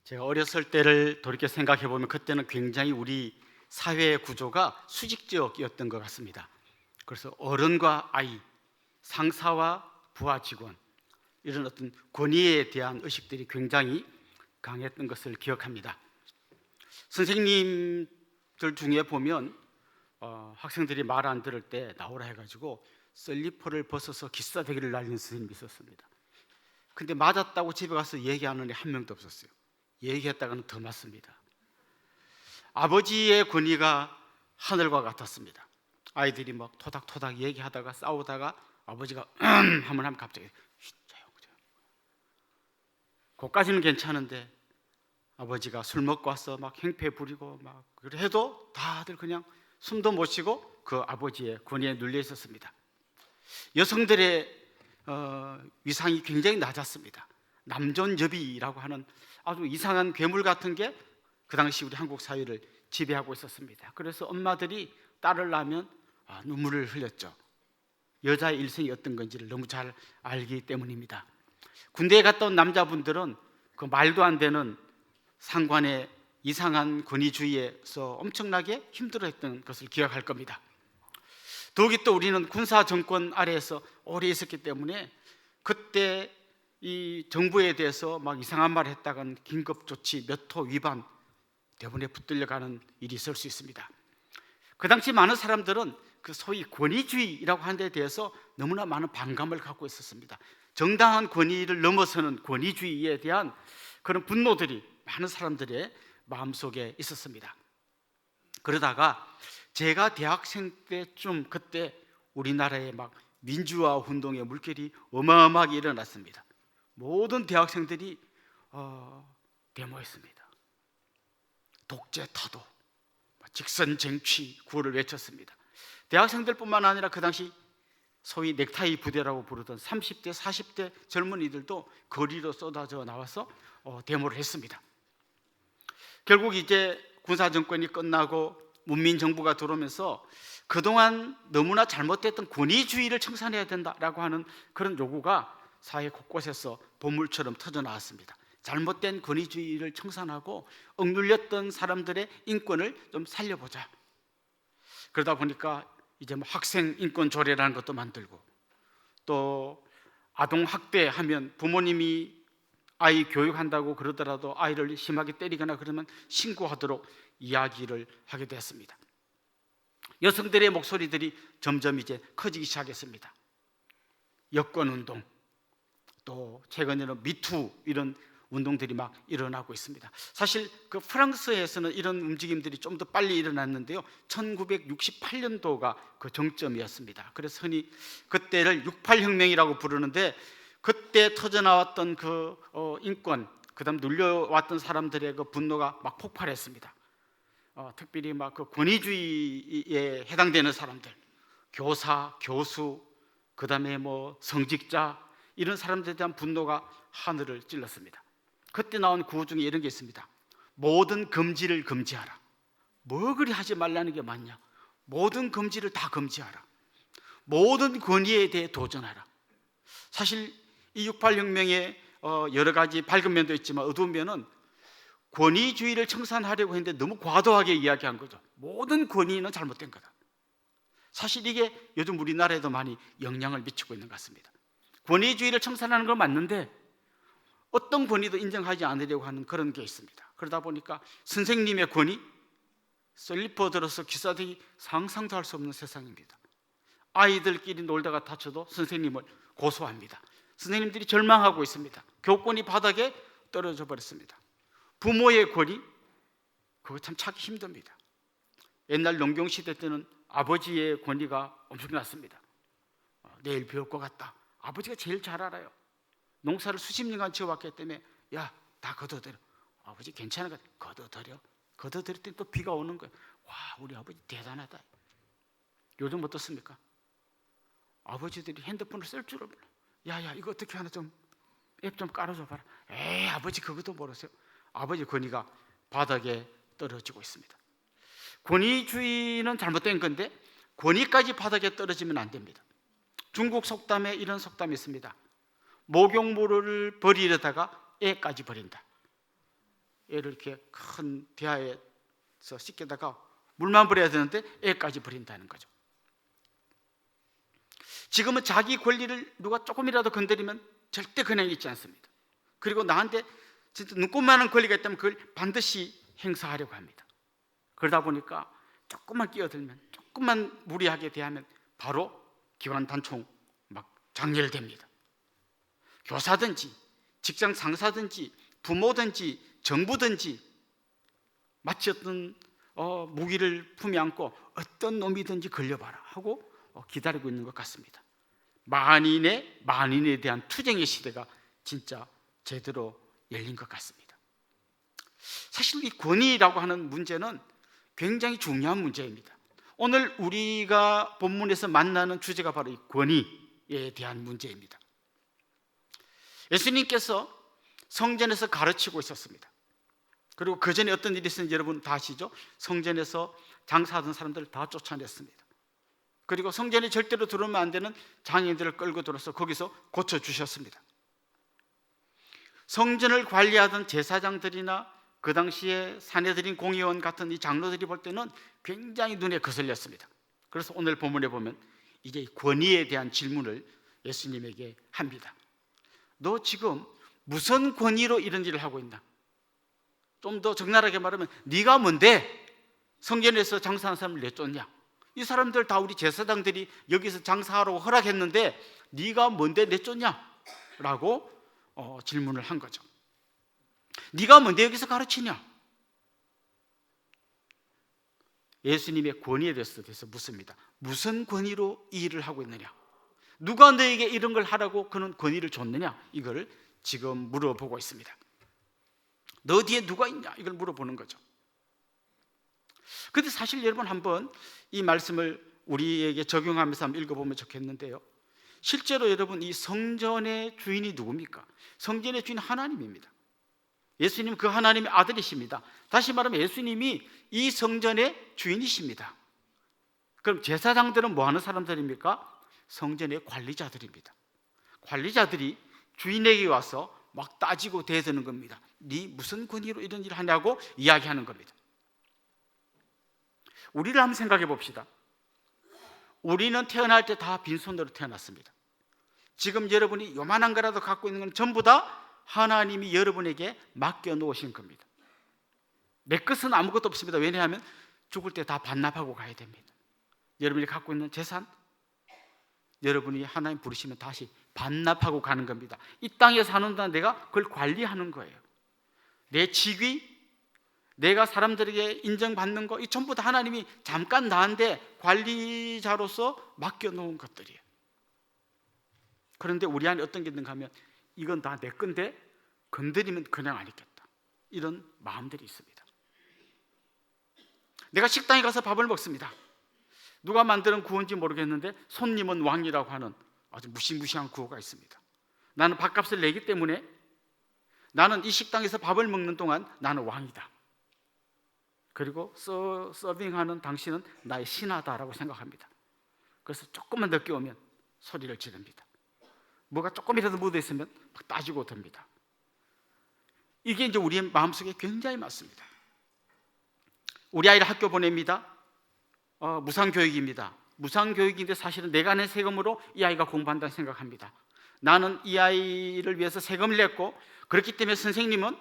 제가 어렸을 때를 돌이켜 생각해 보면 그때는 굉장히 우리 사회 구조가 수직적이었던 것 같습니다. 그래서 어른과 아이, 상사와 부하 직원, 이런 어떤 권위에 대한 의식들이 굉장히 강했던 것을 기억합니다. 선생님들 중에 보면 학생들이 말 안 들을 때 나오라 해가지고 셀리퍼를 벗어서 기싸대기를 날리는 선생님이 있었습니다. 근데 맞았다고 집에 가서 얘기하는 애 한 명도 없었어요. 얘기했다가는 더 맞습니다. 아버지의 권위가 하늘과 같았습니다. 아이들이 막 토닥토닥 얘기하다가 싸우다가 아버지가 하면 갑자기 조용. 그까지는 괜찮은데 아버지가 술 먹고 와서 막 행패 부리고 막 그래 해도 다들 그냥 숨도 못 쉬고 그 아버지의 권위에 눌려 있었습니다. 여성들의 위상이 굉장히 낮았습니다. 남존여비라고 하는 아주 이상한 괴물 같은 게 그 당시 우리 한국 사회를 지배하고 있었습니다. 그래서 엄마들이 딸을 낳으면 눈물을 흘렸죠. 여자의 일생이 어떤 건지를 너무 잘 알기 때문입니다. 군대에 갔다 온 남자분들은 그 말도 안 되는 상관의 이상한 권위주의에서 엄청나게 힘들어했던 것을 기억할 겁니다. 더욱이 또 우리는 군사 정권 아래에서 오래 있었기 때문에 그때 이 정부에 대해서 막 이상한 말을 했다간 긴급 조치 몇 호 위반 대본에 붙들려가는 일이 있을 수 있습니다. 그 당시 많은 사람들은 그 소위 권위주의라고 하는 데 대해서 너무나 많은 반감을 갖고 있었습니다. 정당한 권위를 넘어서는 권위주의에 대한 그런 분노들이 많은 사람들의 마음속에 있었습니다. 그러다가 제가 대학생 때쯤 그때 우리나라에 막 민주화 운동의 물결이 어마어마하게 일어났습니다. 모든 대학생들이 데모했습니다. 독재 타도, 직선 쟁취 구호를 외쳤습니다. 대학생들뿐만 아니라 그 당시 소위 넥타이 부대라고 부르던 30대, 40대 젊은이들도 거리로 쏟아져 나와서 데모를 했습니다. 결국 이제 군사정권이 끝나고 문민정부가 들어오면서 그동안 너무나 잘못됐던 권위주의를 청산해야 된다라고 하는 그런 요구가 사회 곳곳에서 보물처럼 터져 나왔습니다. 잘못된 권위주의를 청산하고 억눌렸던 사람들의 인권을 좀 살려보자. 그러다 보니까 이제 뭐 학생 인권 조례라는 것도 만들고, 또 아동 학대하면 부모님이 아이 교육한다고 그러더라도 아이를 심하게 때리거나 그러면 신고하도록 이야기를 하게 됐습니다. 여성들의 목소리들이 점점 이제 커지기 시작했습니다. 여권운동, 또 최근에는 미투 이런 운동들이 막 일어나고 있습니다. 사실 그 프랑스에서는 이런 움직임들이 좀 더 빨리 일어났는데요, 1968년도가 그 정점이었습니다. 그래서 흔히 그때를 68혁명이라고 부르는데, 그때 터져나왔던 그 인권, 그다음 눌려왔던 사람들의 그 분노가 막 폭발했습니다. 특별히 막 그 권위주의에 해당되는 사람들, 교사, 교수, 그다음에 뭐 성직자, 이런 사람들에 대한 분노가 하늘을 찔렀습니다. 그때 나온 구호 중에 이런 게 있습니다. 모든 금지를 금지하라. 뭐 그리 하지 말라는 게 맞냐? 모든 금지를 다 금지하라. 모든 권위에 대해 도전하라. 사실 이 68혁명의 여러 가지 밝은 면도 있지만 어두운 면은 권위주의를 청산하려고 했는데 너무 과도하게 이야기한 거죠. 모든 권위는 잘못된 거다. 사실 이게 요즘 우리나라에도 많이 영향을 미치고 있는 것 같습니다. 권위주의를 청산하는 건 맞는데 어떤 권위도 인정하지 않으려고 하는 그런 게 있습니다. 그러다 보니까 선생님의 권위, 셀리퍼 들어서 기싸대기, 상상도 할 수 없는 세상입니다. 아이들끼리 놀다가 다쳐도 선생님을 고소합니다. 선생님들이 절망하고 있습니다. 교권이 바닥에 떨어져 버렸습니다. 부모의 권위, 그거 참 찾기 힘듭니다. 옛날 농경시대 때는 아버지의 권위가 엄청났습니다. 내일 배울 것 같다. 아버지가 제일 잘 알아요. 농사를 수십 년간 지어왔기 때문에 야, 다 걷어들여. 아버지 괜찮은 것 같아. 걷어들여. 걷어들일 때 또 비가 오는 거예요. 와, 우리 아버지 대단하다. 요즘 어떻습니까? 아버지들이 핸드폰을 쓸 줄을 몰라. 야야, 이거 어떻게 하나 좀 앱 좀 깔아줘 봐라. 에이, 아버지 그것도 모르세요. 아버지 권위가 바닥에 떨어지고 있습니다. 권위주의는 잘못된 건데 권위까지 바닥에 떨어지면 안 됩니다. 중국 속담에 이런 속담이 있습니다. 목욕물을 버리려다가 애까지 버린다. 애를 이렇게 큰 대야에서 씻겨다가 물만 버려야 되는데 애까지 버린다는 거죠. 지금은 자기 권리를 누가 조금이라도 건드리면 절대 그냥 있지 않습니다. 그리고 나한테 진짜 눈꼽만한 권리가 있다면 그걸 반드시 행사하려고 합니다. 그러다 보니까 조금만 끼어들면, 조금만 무리하게 대하면 바로 기관 단총 막 장렬됩니다. 교사든지 직장 상사든지 부모든지 정부든지 마치 어떤 무기를 품에 안고 어떤 놈이든지 걸려봐라 하고 기다리고 있는 것 같습니다. 만인에 대한 투쟁의 시대가 진짜 제대로 열린 것 같습니다. 사실 이 권위라고 하는 문제는 굉장히 중요한 문제입니다. 오늘 우리가 본문에서 만나는 주제가 바로 이 권위에 대한 문제입니다. 예수님께서 성전에서 가르치고 있었습니다. 그리고 그 전에 어떤 일이 있었는지 여러분 다 아시죠? 성전에서 장사하던 사람들을 다 쫓아냈습니다. 그리고 성전에 절대로 들어오면 안 되는 장인들을 끌고 들어서 거기서 고쳐주셨습니다. 성전을 관리하던 제사장들이나 그 당시에 사내들인 공의원 같은 이 장로들이 볼 때는 굉장히 눈에 거슬렸습니다. 그래서 오늘 본문에 보면 이제 권위에 대한 질문을 예수님에게 합니다. 너 지금 무슨 권위로 이런 일을 하고 있나? 좀 더 적나라하게 말하면 네가 뭔데 성전에서 장사하는 사람을 내쫓냐? 이 사람들 다 우리 제사장들이 여기서 장사하라고 허락했는데 네가 뭔데 내쫓냐? 라고 질문을 한 거죠. 네가 뭔데 여기서 가르치냐? 예수님의 권위에 대해서 묻습니다. 무슨 권위로 이 일을 하고 있느냐? 누가 너에게 이런 걸 하라고 그는 권위를 줬느냐? 이걸 지금 물어보고 있습니다. 너 뒤에 누가 있냐? 이걸 물어보는 거죠. 그런데 사실 여러분 한번 이 말씀을 우리에게 적용하면서 한번 읽어보면 좋겠는데요. 실제로 여러분 이 성전의 주인이 누굽니까? 성전의 주인 하나님입니다. 예수님 그 하나님의 아들이십니다. 다시 말하면 예수님이 이 성전의 주인이십니다. 그럼 제사장들은 뭐 하는 사람들입니까? 성전의 관리자들입니다. 관리자들이 주인에게 와서 막 따지고 대드는 겁니다. 네 무슨 권위로 이런 일을 하냐고 이야기하는 겁니다. 우리를 한번 생각해 봅시다. 우리는 태어날 때 다 빈손으로 태어났습니다. 지금 여러분이 요만한 거라도 갖고 있는 건 전부 다 하나님이 여러분에게 맡겨놓으신 겁니다. 내 것은 아무것도 없습니다. 왜냐하면 죽을 때 다 반납하고 가야 됩니다. 여러분이 갖고 있는 재산, 여러분이 하나님 부르시면 다시 반납하고 가는 겁니다. 이 땅에 사는 동안 내가 그걸 관리하는 거예요. 내 직위, 내가 사람들에게 인정받는 거, 이 전부 다 하나님이 잠깐 나한테 관리자로서 맡겨놓은 것들이에요. 그런데 우리 안에 어떤 게 있는가 하면 이건 다 내 건데 건드리면 그냥 안 있겠다, 이런 마음들이 있습니다. 내가 식당에 가서 밥을 먹습니다. 누가 만드는 구호인지 모르겠는데 손님은 왕이라고 하는 아주 무시무시한 구호가 있습니다. 나는 밥값을 내기 때문에 나는 이 식당에서 밥을 먹는 동안 나는 왕이다. 그리고 서빙하는 당신은 나의 신하다라고 생각합니다. 그래서 조금만 늦게 오면 소리를 지릅니다. 뭐가 조금이라도 묻어 있으면 막 따지고 듭니다. 이게 이제 우리의 마음속에 굉장히 많습니다. 우리 아이를 학교 보냅니다. 무상교육입니다. 무상교육인데 사실은 내가 낸 세금으로 이 아이가 공부한다고 생각합니다. 나는 이 아이를 위해서 세금을 냈고 그렇기 때문에 선생님은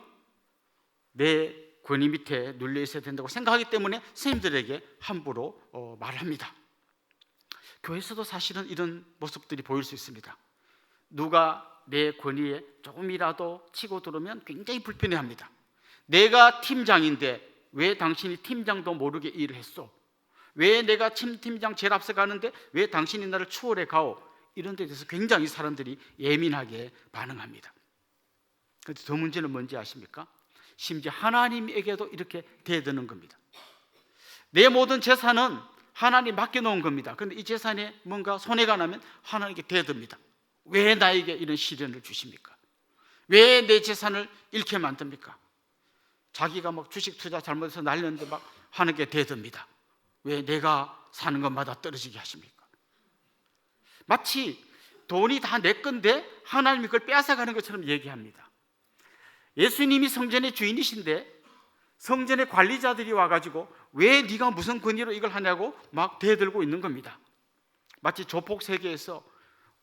내 권위 밑에 눌려 있어야 된다고 생각하기 때문에 선생님들에게 함부로 말합니다. 교회에서도 사실은 이런 모습들이 보일 수 있습니다. 누가 내 권위에 조금이라도 치고 들어오면 굉장히 불편해합니다. 내가 팀장인데 왜 당신이 팀장도 모르게 일을 했어? 왜 내가 팀장 제일 앞서 가는데 왜 당신이 나를 추월해 가오? 이런 데 대해서 굉장히 사람들이 예민하게 반응합니다. 그런데 더 문제는 뭔지 아십니까? 심지어 하나님에게도 이렇게 대드는 겁니다. 내 모든 재산은 하나님 맡겨놓은 겁니다. 그런데 이 재산에 뭔가 손해가 나면 하나님께 대듭니다. 왜 나에게 이런 시련을 주십니까? 왜 내 재산을 잃게 만듭니까? 자기가 막 주식 투자 잘못해서 날렸는데 막 하나님께 대듭니다. 왜 내가 사는 것마다 떨어지게 하십니까? 마치 돈이 다 내 건데 하나님이 그걸 빼앗아가는 것처럼 얘기합니다. 예수님이 성전의 주인이신데 성전의 관리자들이 와가지고 왜 네가 무슨 권위로 이걸 하냐고 막 대들고 있는 겁니다. 마치 조폭 세계에서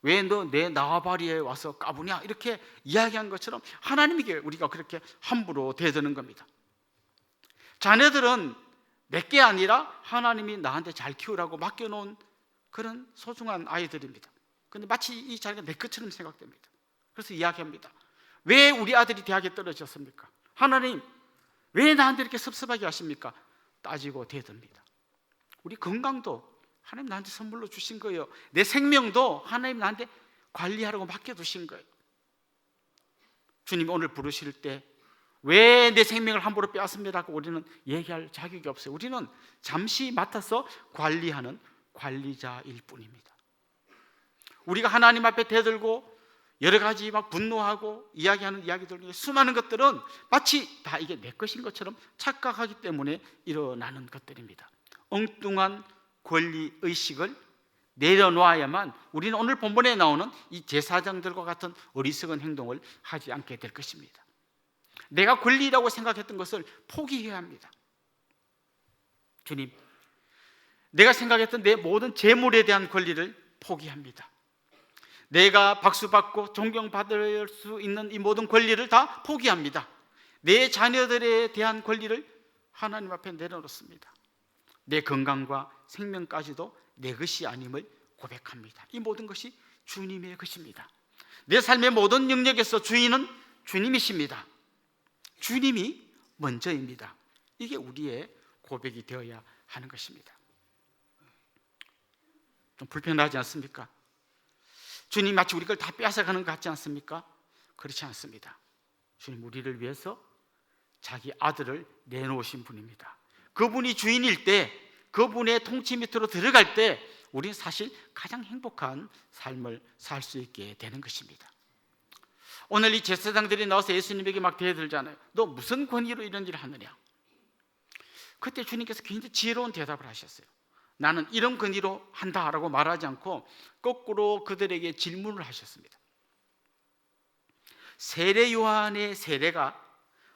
왜 너 내 나와바리에 와서 까부냐 이렇게 이야기한 것처럼 하나님에게 우리가 그렇게 함부로 대드는 겁니다. 자녀들은 내게 아니라 하나님이 나한테 잘 키우라고 맡겨놓은 그런 소중한 아이들입니다. 그런데 마치 이 자리가 내 것처럼 생각됩니다. 그래서 이야기합니다. 왜 우리 아들이 대학에 떨어졌습니까? 하나님 왜 나한테 이렇게 섭섭하게 하십니까? 따지고 대듭니다. 우리 건강도 하나님 나한테 선물로 주신 거예요. 내 생명도 하나님 나한테 관리하라고 맡겨두신 거예요. 주님이 오늘 부르실 때 왜 내 생명을 함부로 빼앗습니다라고 우리는 얘기할 자격이 없어요. 우리는 잠시 맡아서 관리하는 관리자일 뿐입니다. 우리가 하나님 앞에 대들고 여러 가지 막 분노하고 이야기하는 이야기들 중에 수많은 것들은 마치 다 이게 내 것인 것처럼 착각하기 때문에 일어나는 것들입니다. 엉뚱한 권리의식을 내려놓아야만 우리는 오늘 본문에 나오는 이 제사장들과 같은 어리석은 행동을 하지 않게 될 것입니다. 내가 권리라고 생각했던 것을 포기해야 합니다. 주님, 내가 생각했던 내 모든 재물에 대한 권리를 포기합니다. 내가 박수받고 존경받을 수 있는 이 모든 권리를 다 포기합니다. 내 자녀들에 대한 권리를 하나님 앞에 내려놓습니다. 내 건강과 생명까지도 내 것이 아님을 고백합니다. 이 모든 것이 주님의 것입니다. 내 삶의 모든 영역에서 주인은 주님이십니다. 주님이 먼저입니다. 이게 우리의 고백이 되어야 하는 것입니다. 좀 불편하지 않습니까? 주님 마치 우리 걸 다 빼앗아가는 것 같지 않습니까? 그렇지 않습니다. 주님 우리를 위해서 자기 아들을 내놓으신 분입니다. 그분이 주인일 때, 그분의 통치 밑으로 들어갈 때 우리는 사실 가장 행복한 삶을 살 수 있게 되는 것입니다. 오늘 이 제사장들이 나와서 예수님에게 막 대들잖아요. 너 무슨 권위로 이런 일을 하느냐? 그때 주님께서 굉장히 지혜로운 대답을 하셨어요. 나는 이런 권위로 한다라고 말하지 않고 거꾸로 그들에게 질문을 하셨습니다. 세례 요한의 세례가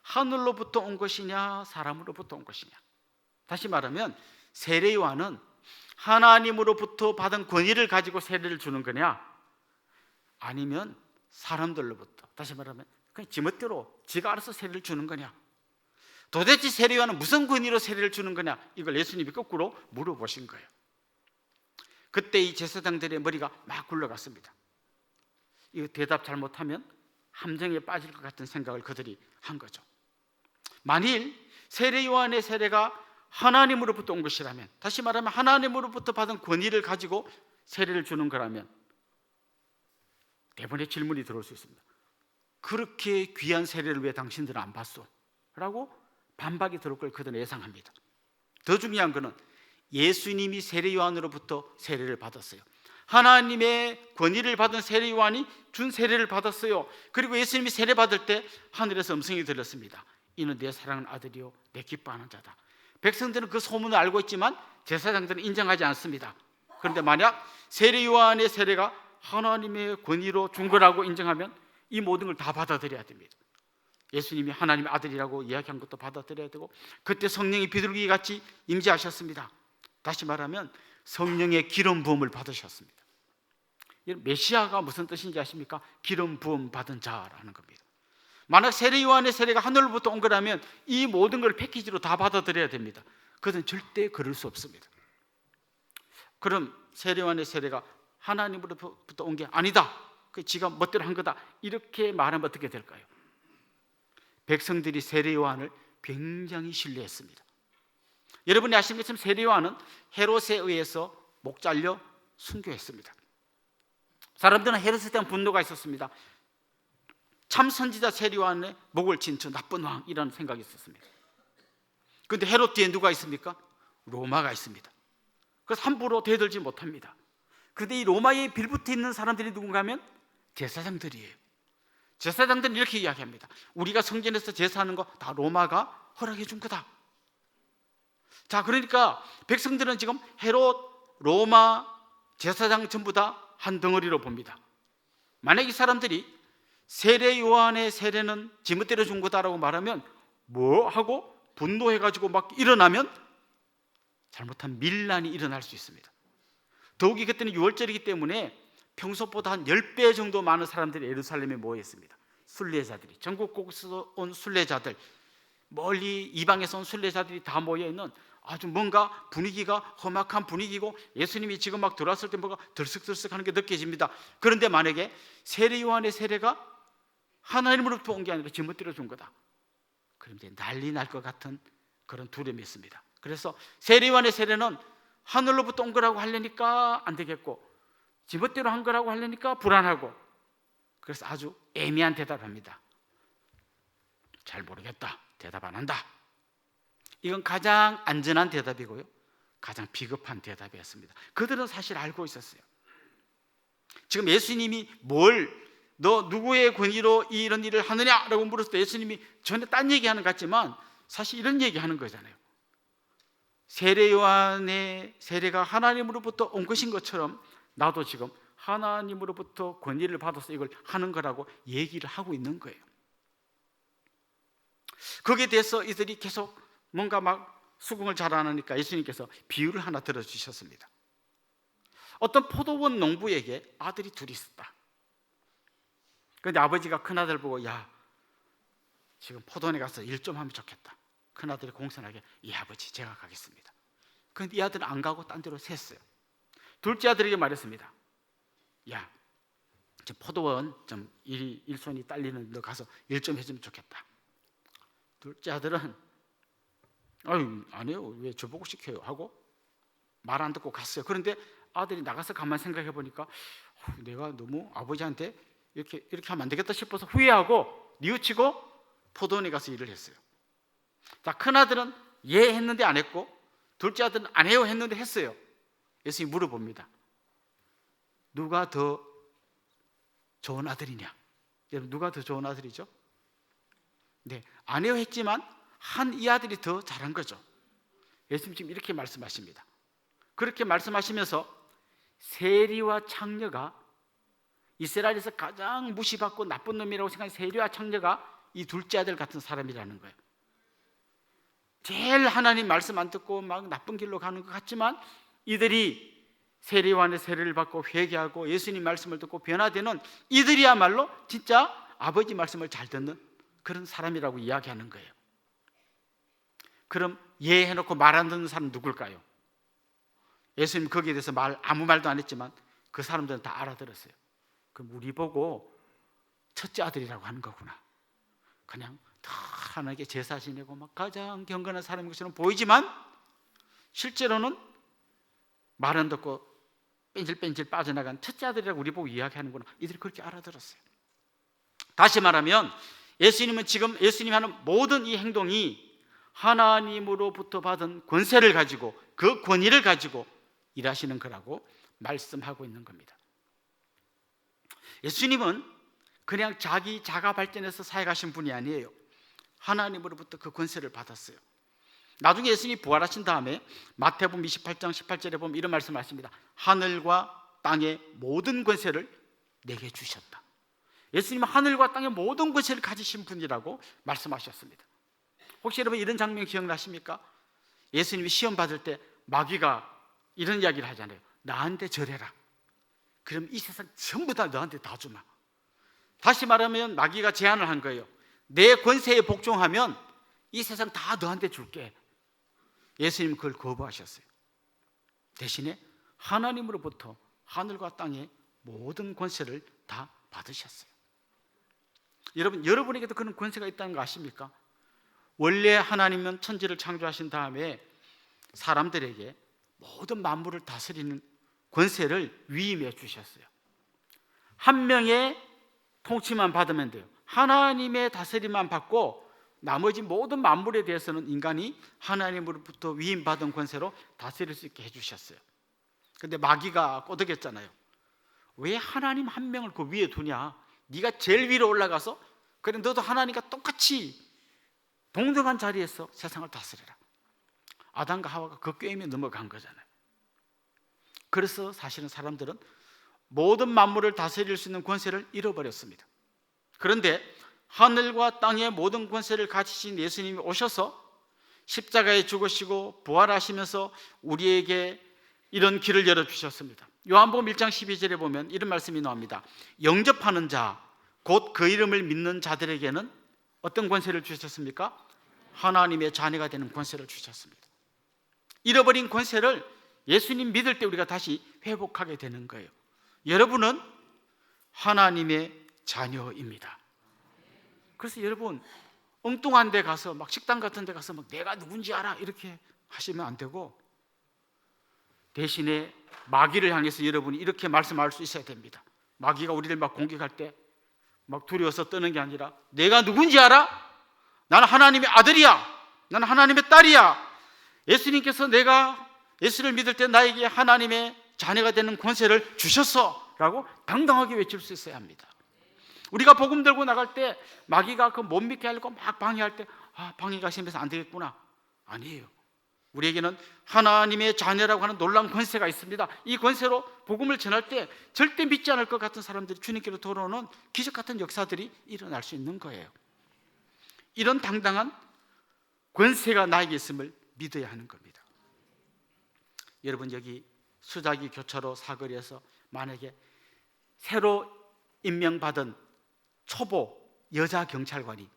하늘로부터 온 것이냐 사람으로부터 온 것이냐? 다시 말하면 세례 요한은 하나님으로부터 받은 권위를 가지고 세례를 주는 거냐? 아니면 사람들로부터, 다시 말하면 그냥 지멋대로 지가 알아서 세례를 주는 거냐? 도대체 세례 요한은 무슨 권위로 세례를 주는 거냐? 이걸 예수님이 거꾸로 물어보신 거예요. 그때 이 제사장들의 머리가 막 굴러갔습니다. 이거 대답 잘못하면 함정에 빠질 것 같은 생각을 그들이 한 거죠. 만일 세례 요한의 세례가 하나님으로부터 온 것이라면, 다시 말하면 하나님으로부터 받은 권위를 가지고 세례를 주는 거라면 대부분의 질문이 들어올 수 있습니다. 그렇게 귀한 세례를 왜 당신들은 안 받소? 라고 반박이 들어올 걸 그들은 예상합니다. 더 중요한 것은 예수님이 세례 요한으로부터 세례를 받았어요. 하나님의 권위를 받은 세례 요한이 준 세례를 받았어요. 그리고 예수님이 세례 받을 때 하늘에서 음성이 들렸습니다. 이는 내 사랑하는 아들이요 내 기뻐하는 자다. 백성들은 그 소문을 알고 있지만 제사장들은 인정하지 않습니다. 그런데 만약 세례 요한의 세례가 하나님의 권위로 준 거라고 인정하면 이 모든 걸 다 받아들여야 됩니다. 예수님이 하나님의 아들이라고 이야기한 것도 받아들여야 되고, 그때 성령이 비둘기 같이 임재하셨습니다. 다시 말하면 성령의 기름 부음을 받으셨습니다. 메시아가 무슨 뜻인지 아십니까? 기름 부음 받은 자라는 겁니다. 만약 세례 요한의 세례가 하늘로부터 온 거라면 이 모든 걸 패키지로 다 받아들여야 됩니다. 그것은 절대 그럴 수 없습니다. 그럼 세례 요한의 세례가 하나님으로부터 온 게 아니다, 그 지가 멋대로 한 거다, 이렇게 말하면 어떻게 될까요? 백성들이 세례 요한을 굉장히 신뢰했습니다. 여러분이 아시는 것처럼 세례 요한은 헤롯에 의해서 목 잘려 순교했습니다. 사람들은 헤롯에 대한 분노가 있었습니다. 참 선지자 세례 요한의 목을 친 저 나쁜 왕이라는 생각이 있었습니다. 그런데 헤롯 뒤에 누가 있습니까? 로마가 있습니다. 그래서 함부로 대들지 못합니다. 그런데 이 로마에 빌붙어 있는 사람들이 누군가 하면 제사장들이에요. 제사장들은 이렇게 이야기합니다. 우리가 성전에서 제사하는 거 다 로마가 허락해 준 거다. 자, 그러니까 백성들은 지금 헤롯, 로마, 제사장 전부 다 한 덩어리로 봅니다. 만약 이 사람들이 세례 요한의 세례는 지멋대로 준 거다라고 말하면 뭐 하고 분노해가지고 막 일어나면 잘못한 밀란이 일어날 수 있습니다. 더욱이 그때는 6월절이기 때문에 평소보다 한 10배 정도 많은 사람들이 예루살렘에 모여 있습니다. 순례자들이, 전국 곳에서 온 순례자들, 멀리 이방에서 온 순례자들이 다 모여 있는 아주 뭔가 분위기가 험악한 분위기고, 예수님이 지금 막 들어왔을 때 뭔가 들썩들썩하는 게 느껴집니다. 그런데 만약에 세례 요한의 세례가 하나님으로부터 온 게 아니라 지멋대로 준 거다, 그럼 이제 난리 날 것 같은 그런 두려움이 있습니다. 그래서 세례 요한의 세례는 하늘로부터 온 거라고 하려니까 안 되겠고, 지멋대로 한 거라고 하려니까 불안하고, 그래서 아주 애매한 대답을 합니다. 잘 모르겠다, 대답 안 한다. 이건 가장 안전한 대답이고요, 가장 비겁한 대답이었습니다. 그들은 사실 알고 있었어요. 지금 예수님이 너 누구의 권위로 이런 일을 하느냐라고 물었을 때 예수님이 전에 딴 얘기하는 것 같지만 사실 이런 얘기하는 거잖아요. 세례 요한의 세례가 하나님으로부터 온 것인 것처럼 나도 지금 하나님으로부터 권위를 받아서 이걸 하는 거라고 얘기를 하고 있는 거예요. 거기에 대해서 이들이 계속 뭔가 막 수긍을 잘 안 하니까 예수님께서 비유를 하나 들어주셨습니다. 어떤 포도원 농부에게 아들이 둘이 있었다. 그런데 아버지가 큰아들 보고, 야, 지금 포도원에 가서 일 좀 하면 좋겠다. 큰아들이 공손하게, 예 아버지, 제가 가겠습니다. 그런데 이 아들은 안 가고 딴 데로 샜어요. 둘째 아들에게 말했습니다. 야, 저 포도원 좀 일손이 딸리는 너 가서 일 좀 해주면 좋겠다. 둘째 아들은 아유, 안 해요, 왜 저보고 시켜요 하고 말 안 듣고 갔어요. 그런데 아들이 나가서 가만 생각해 보니까 내가 너무 아버지한테 이렇게 하면 안 되겠다 싶어서 후회하고 뉘우치고 포도원에 가서 일을 했어요. 자, 큰아들은 예 했는데 안 했고, 둘째 아들은 안 해요 했는데 했어요. 예수님이 물어봅니다. 누가 더 좋은 아들이냐? 여러분, 누가 더 좋은 아들이죠? 네, 안 해요 했지만 한 이 아들이 더 잘한 거죠. 예수님 지금 이렇게 말씀하십니다. 그렇게 말씀하시면서 세리와 창녀가, 이스라엘에서 가장 무시받고 나쁜 놈이라고 생각하는 세리와 창녀가 이 둘째 아들 같은 사람이라는 거예요. 제일 하나님 말씀 안 듣고 막 나쁜 길로 가는 것 같지만 이들이 세례 요한의 세례를 받고 회개하고 예수님 말씀을 듣고 변화되는 이들이야말로 진짜 아버지 말씀을 잘 듣는 그런 사람이라고 이야기하는 거예요. 그럼 예 해놓고 말 안 듣는 사람은 누굴까요? 예수님 거기에 대해서 아무 말도 안 했지만 그 사람들은 다 알아들었어요. 그럼 우리 보고 첫째 아들이라고 하는 거구나. 그냥 하나님께 제사 지내고 막 가장 경건한 사람인 것처럼 보이지만 실제로는 말 안 듣고 뺀질뺀질 빠져나간 첫째 아들이라고 우리 보고 이야기하는구나. 이들이 그렇게 알아들었어요. 다시 말하면 예수님은 지금 예수님이 하는 모든 이 행동이 하나님으로부터 받은 권세를 가지고, 그 권위를 가지고 일하시는 거라고 말씀하고 있는 겁니다. 예수님은 그냥 자기 자가 발전해서 사역하신 분이 아니에요. 하나님으로부터 그 권세를 받았어요. 나중에 예수님이 부활하신 다음에 마태복음 28장 18절에 보면 이런 말씀을 하십니다. 하늘과 땅의 모든 권세를 내게 주셨다. 예수님은 하늘과 땅의 모든 권세를 가지신 분이라고 말씀하셨습니다. 혹시 여러분 이런 장면 기억나십니까? 예수님이 시험 받을 때 마귀가 이런 이야기를 하잖아요. 나한테 절해라. 그럼 이 세상 전부 다 너한테 다 주마. 다시 말하면 마귀가 제안을 한 거예요. 내 권세에 복종하면 이 세상 다 너한테 줄게. 예수님은 그걸 거부하셨어요. 대신에 하나님으로부터 하늘과 땅의 모든 권세를 다 받으셨어요. 여러분에게도 그런 권세가 있다는 거 아십니까? 원래 하나님은 천지를 창조하신 다음에 사람들에게 모든 만물을 다스리는 권세를 위임해 주셨어요. 한 명의 통치만 받으면 돼요. 하나님의 다스림만 받고 나머지 모든 만물에 대해서는 인간이 하나님으로부터 위임받은 권세로 다스릴 수 있게 해주셨어요. 그런데 마귀가 꼬드겼잖아요. 왜 하나님 한 명을 그 위에 두냐? 네가 제일 위로 올라가서 그래 너도 하나님과 똑같이 동등한 자리에서 세상을 다스려라. 아담과 하와가 그 꾀임에 넘어간 거잖아요. 그래서 사실은 사람들은 모든 만물을 다스릴 수 있는 권세를 잃어버렸습니다. 그런데 하늘과 땅의 모든 권세를 가지신 예수님이 오셔서 십자가에 죽으시고 부활하시면서 우리에게 이런 길을 열어주셨습니다. 요한복음 1장 12절에 보면 이런 말씀이 나옵니다. 영접하는 자, 곧 그 이름을 믿는 자들에게는 어떤 권세를 주셨습니까? 하나님의 자녀가 되는 권세를 주셨습니다. 잃어버린 권세를 예수님 믿을 때 우리가 다시 회복하게 되는 거예요. 여러분은 하나님의 자녀입니다. 그래서 여러분 엉뚱한 데 가서 막 식당 같은 데 가서 막 내가 누군지 알아 이렇게 하시면 안 되고, 대신에 마귀를 향해서 여러분이 이렇게 말씀할 수 있어야 됩니다. 마귀가 우리를 막 공격할 때 막 두려워서 떠는 게 아니라, 내가 누군지 알아? 나는 하나님의 아들이야. 나는 하나님의 딸이야. 예수님께서 내가 예수를 믿을 때 나에게 하나님의 자녀가 되는 권세를 주셨어 라고 당당하게 외칠 수 있어야 합니다. 우리가 복음 들고 나갈 때 마귀가 그 못 믿게 하려고 막 방해할 때 방해가 심해서 안 되겠구나. 아니에요. 우리에게는 하나님의 자녀라고 하는 놀라운 권세가 있습니다. 이 권세로 복음을 전할 때 절대 믿지 않을 것 같은 사람들이 주님께로 돌아오는 기적 같은 역사들이 일어날 수 있는 거예요. 이런 당당한 권세가 나에게 있음을 믿어야 하는 겁니다. 여러분, 여기 수자기 교차로 사거리에서 만약에 새로 임명받은 초보 여자 경찰관이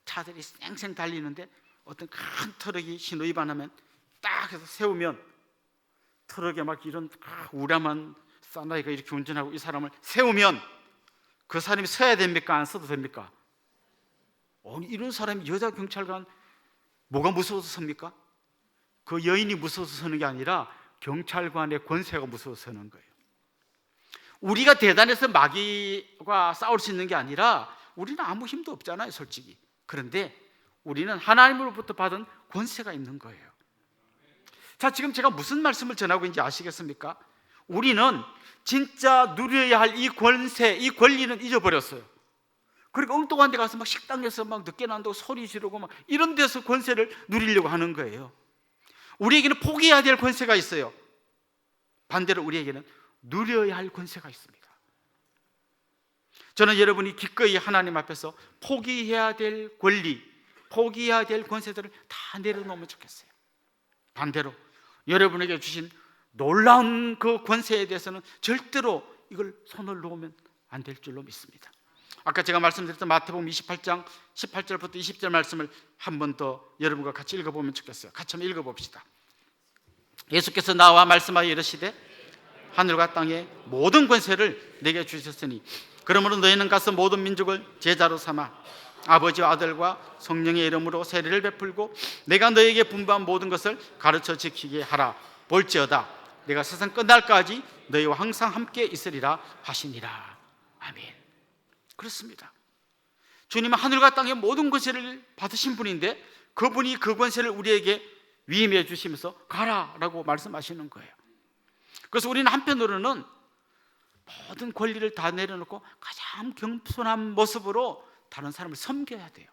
차들이 쌩쌩 달리는데 어떤 큰 트럭이 신호 위반하면 딱 해서 세우면, 트럭에 막 이런 우람한 사나이가 이렇게 운전하고 이 사람을 세우면 그 사람이 서야 됩니까? 안 서도 됩니까? 이런 사람이 여자 경찰관 뭐가 무서워서 섭니까? 그 여인이 무서워서 서는 게 아니라 경찰관의 권세가 무서워서 서는 거예요. 우리가 대단해서 마귀와 싸울 수 있는 게 아니라 우리는 아무 힘도 없잖아요, 솔직히. 그런데 우리는 하나님으로부터 받은 권세가 있는 거예요. 자, 지금 제가 무슨 말씀을 전하고 있는지 아시겠습니까? 우리는 진짜 누려야 할 이 권세, 이 권리는 잊어버렸어요. 그리고 엉뚱한 데 가서 막 식당에서 막 늦게 난다고 소리 지르고 막 이런 데서 권세를 누리려고 하는 거예요. 우리에게는 포기해야 될 권세가 있어요. 반대로 우리에게는 누려야 할 권세가 있습니다. 저는 여러분이 기꺼이 하나님 앞에서 포기해야 될 권리, 포기해야 될 권세들을 다 내려놓으면 좋겠어요. 반대로 여러분에게 주신 놀라운 그 권세에 대해서는 절대로 이걸 손을 놓으면 안 될 줄로 믿습니다. 아까 제가 말씀드렸던 마태복음 28장 18절부터 20절 말씀을 한 번 더 여러분과 같이 읽어보면 좋겠어요. 같이 한번 읽어봅시다. 예수께서 나와 말씀하여 이르시되 하늘과 땅의 모든 권세를 내게 주셨으니 그러므로 너희는 가서 모든 민족을 제자로 삼아 아버지와 아들과 성령의 이름으로 세례를 베풀고 내가 너희에게 분부한 모든 것을 가르쳐 지키게 하라. 볼지어다 내가 세상 끝날까지 너희와 항상 함께 있으리라 하시니라. 아멘. 그렇습니다. 주님은 하늘과 땅의 모든 권세를 받으신 분인데 그분이 그 권세를 우리에게 위임해 주시면서 가라라고 말씀하시는 거예요. 그래서 우리는 한편으로는 모든 권리를 다 내려놓고 가장 겸손한 모습으로 다른 사람을 섬겨야 돼요.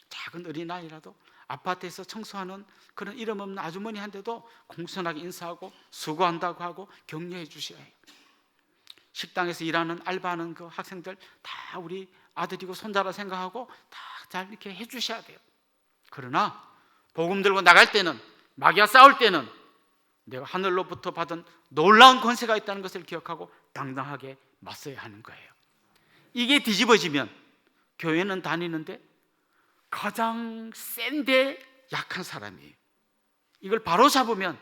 작은 어린아이라도 아파트에서 청소하는 그런 이름 없는 아주머니한테도 공손하게 인사하고 수고한다고 하고 격려해 주셔야 해요. 식당에서 일하는 알바하는 그 학생들 다 우리 아들이고 손자라 생각하고 다 잘 이렇게 해 주셔야 돼요. 그러나 복음 들고 나갈 때는, 마귀와 싸울 때는 내가 하늘로부터 받은 놀라운 권세가 있다는 것을 기억하고 당당하게 맞서야 하는 거예요. 이게 뒤집어지면 교회는 다니는데 가장 센데 약한 사람이에요. 이걸 바로 잡으면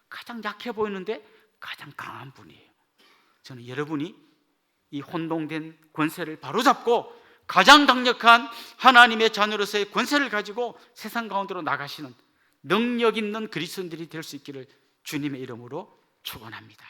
가장 약해 보이는데 가장 강한 분이에요. 저는 여러분이 이 혼동된 권세를 바로 잡고 가장 강력한 하나님의 자녀로서의 권세를 가지고 세상 가운데로 나가시는 능력 있는 그리스도인들이 될 수 있기를 주님의 이름으로 축원합니다.